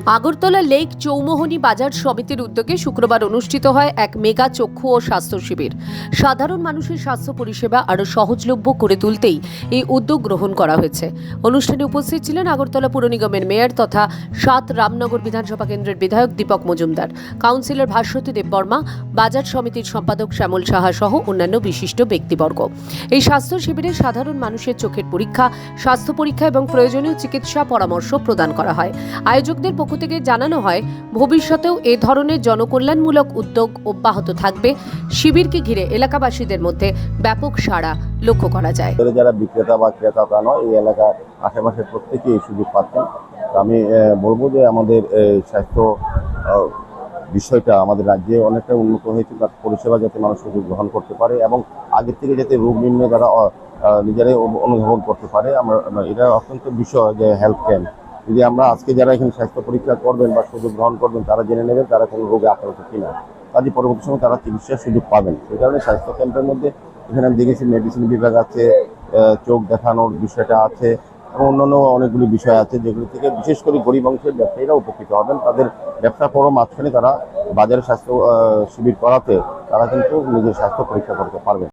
Agartala lake Chowmuhani বাজার সমিতির উদ্যোগে শুক্রবার অনুষ্ঠিত হয় এক মেগা চক্ষু ও স্বাস্থ্য শিবির। সাধারণ মানুষের স্বাস্থ্য পরিষেবা আরও সহজলভ্য করে তুলতেই এই উদ্যোগ গ্রহণ করা হয়েছে। অনুষ্ঠানে উপস্থিত ছিলেন আগরতলা পুর নিগমের মেয়র তথা ৭ রামনগর বিধানসভা কেন্দ্রের বিধায়ক দীপক মজুমদার, কাউন্সিলর ভাস্বতী দেববর্মা, বাজার সমিতির সম্পাদক শ্যামল সাহা সহ অন্যান্য বিশিষ্ট ব্যক্তিবর্গ। এই স্বাস্থ্য শিবিরে সাধারণ মানুষের চোখের পরীক্ষা, স্বাস্থ্য পরীক্ষা এবং প্রয়োজনীয় চিকিৎসা পরামর্শ প্রদান করা হয়। আয়োজকদের পক্ষ থেকে জানানো হয়, ভবিষ্যতেও এ ধরনের জনকল্যাণমূলক উদ্যোগ অব্যাহত থাকবে। শিবিরকে ঘিরে এলাকাবাসীদের মধ্যে ব্যাপক সাড়া লক্ষ্য করা যায়। যারা বিক্রেতা বা ক্রেতা তা নয়, এই এলাকার আশেপাশে প্রত্যেকেই এই সুযোগ পাচ্ছেন। আমি বলবো যে আমাদের স্বাস্থ্য বিষয়টা আমাদের রাজ্যে অনেকটা উন্নত হয়েছে, তার পরিষেবা যাতে মানুষ সুযোগ গ্রহণ করতে পারে এবং আগের থেকে যাতে রোগ নির্ণয় তারা নিজেরাই অনুধাবন করতে পারে। এটা অত্যন্ত বিষয় যে হেলথ ক্যাম্প, যদি আমরা আজকে যারা এখানে স্বাস্থ্য পরীক্ষা করবেন বা সুযোগ গ্রহণ করবেন, তারা জেনে নেবেন তারা কোনো রোগে আক্রান্ত কিনা, কাজে পরবর্তী সময় তারা চিকিৎসার সুযোগ পাবেন। সেই কারণে স্বাস্থ্য ক্যাম্পের মধ্যে এখানে আমি দেখেছি মেডিসিন বিভাগ আছে, চোখ দেখানোর বিষয়টা আছে এবং অন্যান্য অনেকগুলি বিষয় আছে, যেগুলি থেকে বিশেষ করে গরিব অংশের ব্যবসায়ীরা উপকৃত হবেন। তাদের ব্যবসা করো মাঝখানে তারা বাজারে স্বাস্থ্য শিবির করাতে তারা কিন্তু নিজের স্বাস্থ্য পরীক্ষা করতে পারবেন।